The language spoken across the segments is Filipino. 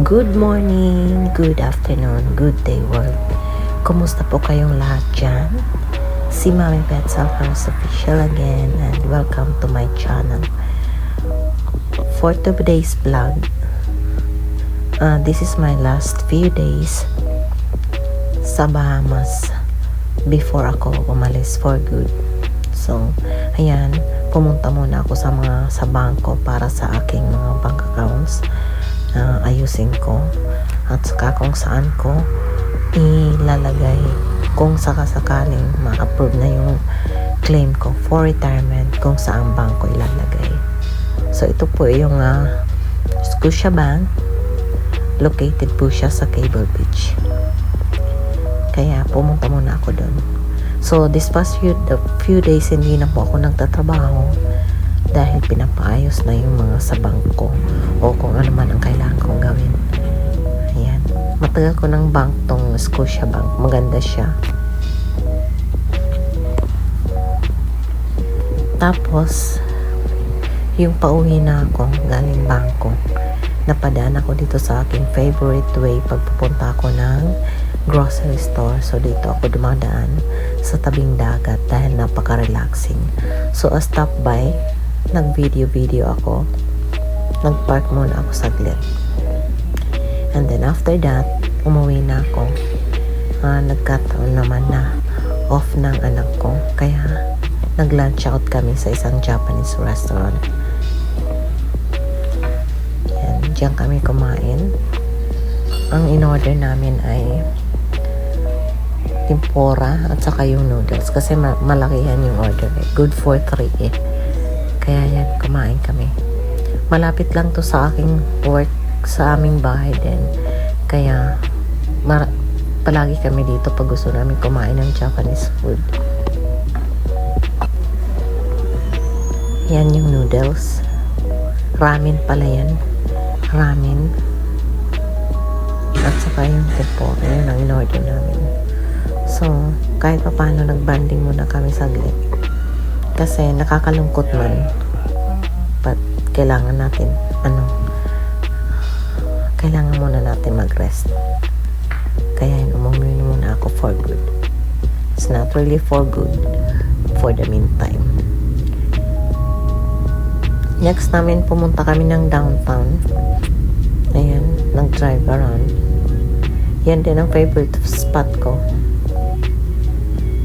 Good morning, good afternoon, good day world. Kumusta po kayong lahat dyan? Si Mami Pets Alphonse Official again and welcome to my channel. For today's vlog, this is my last few days sa Bahamas before ako umalis for good. So, ayan, pumunta muna ako sa bangko para sa aking mga bank accounts. Ayusin ko at saka kung saan ko ilalagay kung sakasakaling ma-approve na yung claim ko for retirement, kung saan bangko ilalagay. So ito po yung Scotiabank, located po siya sa Cable Beach, kaya pumunta muna ako doon. So this past few days hindi na po ako nagtatrabaho dahil pinapaayos na yung mga sa bangko o kung ano man ang kailangan kong gawin. Ayan. Matagal ko ng bank tong Scotiabank. Maganda siya. Tapos, yung pauwi na ako galing bangko, napadaan ako dito sa aking favorite way pagpupunta ako ng grocery store. So, dito ako dumadaan sa tabing dagat dahil napaka-relaxing. So, a stop by, nag-video ako. Nag-park muna ako saglit. And then after that, umuwi na ako. Nagkataon naman na off ng anak ko. Kaya nag-lunch out kami sa isang Japanese restaurant. Yan, diyan kami kumain. Ang in-order namin ay tempura at saka yung noodles. Kasi malakihan yung order. Good for 3 eh. Kaya yan, kumain kami. Malapit lang to sa aking work, sa aming bahay din. Kaya, palagi kami dito pag gusto namin kumain ng Japanese food. Yan yung noodles. Ramen pala yan. Ramen. At saka yung tempura. Yun ang in-order namin. So, kahit pa paano nag-banding muna kami saglit. Kasi nakakalungkot man, but kailangan natin kailangan muna natin mag-rest. Kaya umuwi muna ako for good. It's not really for good for the meantime. Next namin, pumunta kami ng downtown. Ayan, nag-drive around. Yan din ang favorite spot ko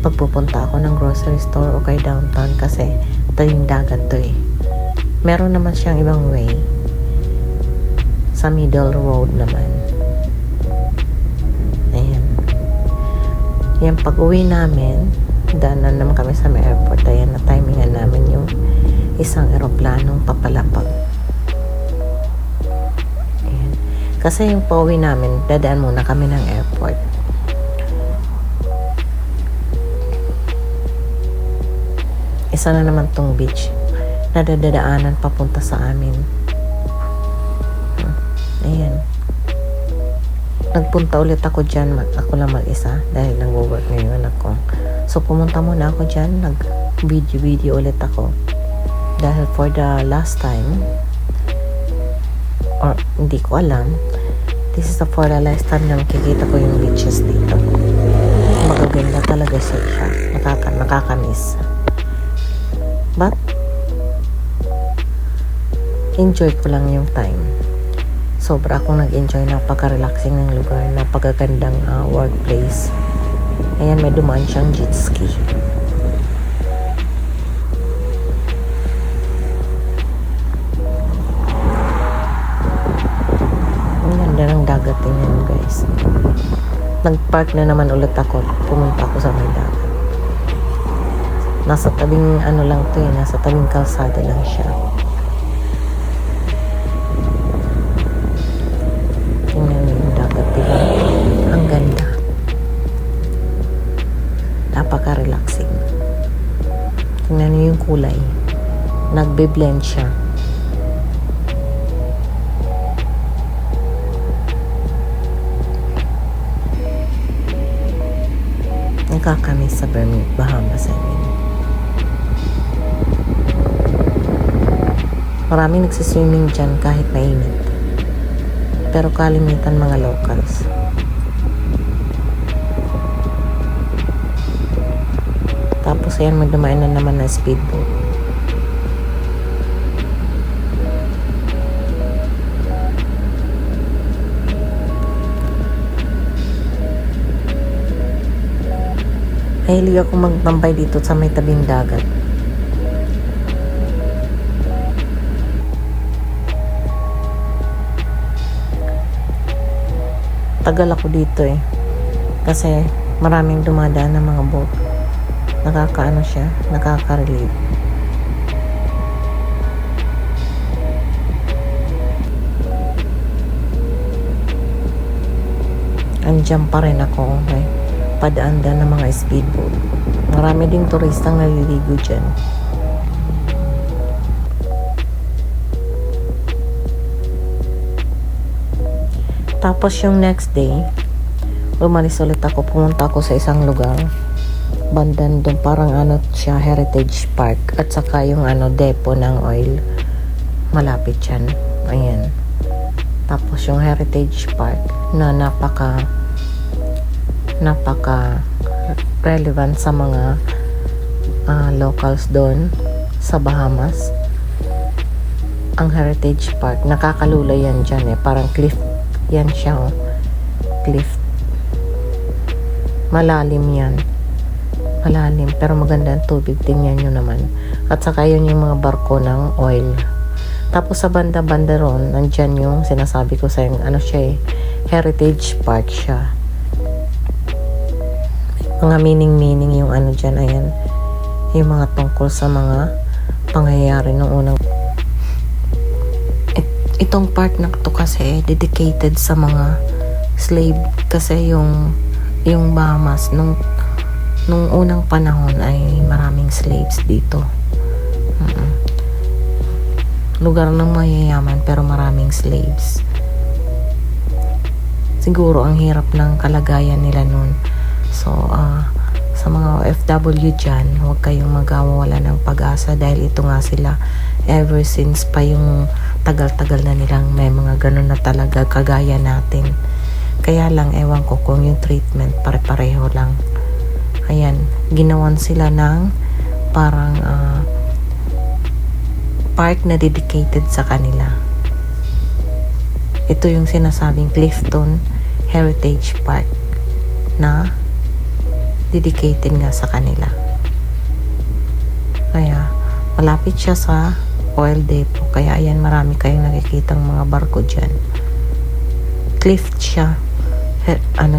pagpupunta ako ng grocery store o kay downtown, kasi ito yung dagat to eh. Meron naman siyang ibang way sa middle road naman. Ayan. Yan, pag uwi namin, daanan naman kami sa may airport. Ayan, na-timingan namin yung isang eroplanong papalapag. Ayan. Kasi yung pauwi namin, dadaan muna kami ng airport. Isa na naman tong beach na dadaanan papunta sa amin. Ayan. Nagpunta ulit ako dyan. Ako lang mag-isa dahil nag-work na yung anak ko. So, pumunta muna ako dyan. Nag-video ulit ako. Dahil for the last time, or hindi ko alam, this is for the last time na makikita ko yung beaches dito. Magaganda talaga siya. Nakakamiss. But, enjoy ko lang yung time. Sobra akong nag-enjoy. Napaka-relaxing ng lugar. Napakagandang workplace. Ayan, may dumaan siyang jet ski. Ang ganda ng dagat tingnan mo, guys. Nag-park na naman ulit ako. Pumunta ako sa may dagat. Nasa tabing lang to eh. Nasa tabing kalsada lang siya. Tingnan mo yung dagat, diba? Ang ganda. Napaka-relaxing. Tingnan mo yung kulay. Nagbe-blend siya. Nakakamiss sa Bahamas, I mean. Maraming nagsiswimming dyan kahit mainit. pero kalimitan mga locals. Tapos ayan, magdumaan na naman na speedboat. Mahilig ako magtambay dito sa may tabing dagat. Tagal ako dito kasi maraming dumadaan ng mga boat. Nakakaano siya, nakaka-relieve. Andiyan pa rin ako, padaan-daan ng mga speedboat. Marami ding turistang naliligo dyan. Tapos yung next day, umalis ulit ako. Pumunta ako sa isang lugar. Bandan doon, parang siya, Heritage Park. At saka yung depo ng oil. Malapit yan. Ayan. Tapos yung Heritage Park na napaka relevant sa mga locals doon sa Bahamas. Ang Heritage Park, nakakalula yan dyan parang cliff yan siya, cliff. Malalim yan, pero maganda ang tubig. Tingnan nyo naman. At saka yun yung mga barko ng oil. Tapos sa banda-banda ron, nandyan yung sinasabi ko sa yung siya Heritage Park siya. Mga meaning yung dyan, ayan, yung mga tungkol sa mga pangyayari nung unang. Itong part na to kasi dedicated sa mga slave, kasi yung Bahamas nung unang panahon ay maraming slaves dito. Lugar ng mayayaman pero maraming slaves. Siguro ang hirap ng kalagayan nila nun. So sa mga OFW dyan, huwag kayong magawala ng pag-asa dahil ito nga sila ever since pa yung tagal-tagal na nilang may mga ganun na talaga kagaya natin. Kaya lang ewan ko kung yung treatment pare-pareho lang. Ayan, ginawan sila ng parang park na dedicated sa kanila. Ito yung sinasabing Clifton Heritage Park na dedicated nga sa kanila. Kaya malapit siya sa oil depot. Kaya ayan, marami kayong nakikitang mga barko dyan. Cliff siya.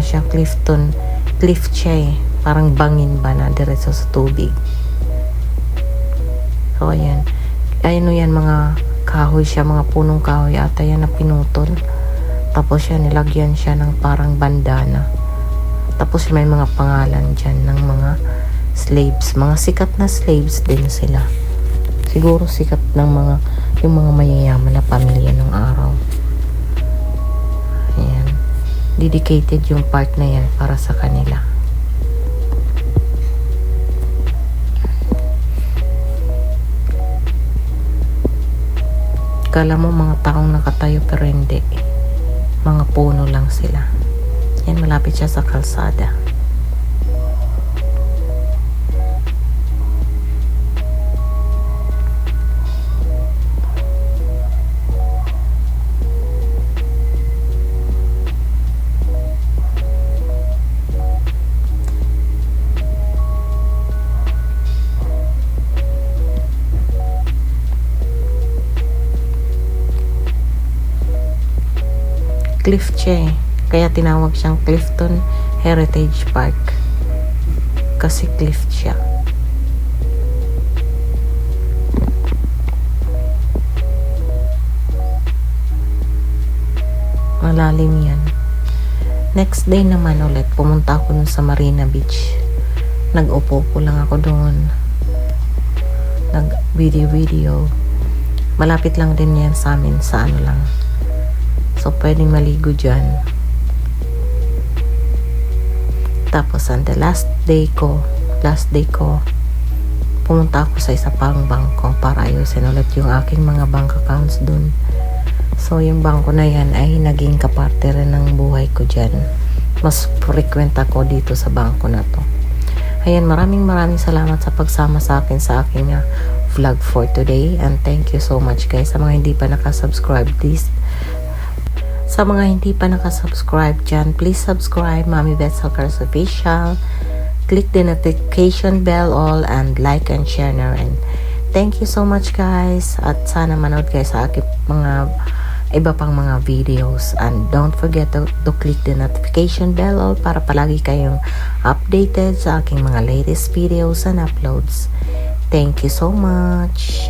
Siya, Clifton. Cliff siya parang bangin ba na diretso sa tubig. So ayan. Ayan yan, mga kahoy siya, mga punong kahoy ata yan na pinutol. Tapos siya, nilagyan siya ng parang bandana. Tapos may mga pangalan dyan ng mga slaves. Mga sikat na slaves din sila. Siguro sikat ng yung mga mayayaman na pamilya ng araw. Ayan. Dedicated yung part na yan para sa kanila. Kala mo mga taong nakatayo pero hindi. Mga puno lang sila. Yan, malapit siya sa kalsada. Cliff siya kaya tinawag siyang Clifton Heritage Park kasi cliff siya. Malalim yan. Next day naman ulit, pumunta ako dun sa Marina Beach. Nag-upo lang ako doon. Nag-video. Malapit lang din yan sa amin, sa lang. So, pwedeng maligo dyan. Tapos, on the last day ko, pumunta ako sa isa pang bangko para ayusin ulit yung aking mga bank accounts dun So yung bangko na yan ay naging kaparte rin ng buhay ko dyan. Mas frequent ako dito sa bangko na to. Ayan, maraming salamat sa pagsama sa akin sa aking vlog for today, and thank you so much guys. Sa mga hindi pa nakasubscribe, dyan, please subscribe Mommy Beth Salcars Official. Click the notification bell all and like and share na rin. Thank you so much guys, at sana manood kayo sa aking mga iba pang mga videos, and don't forget to click the notification bell all para palagi kayong updated sa aking mga latest videos and uploads. Thank you so much.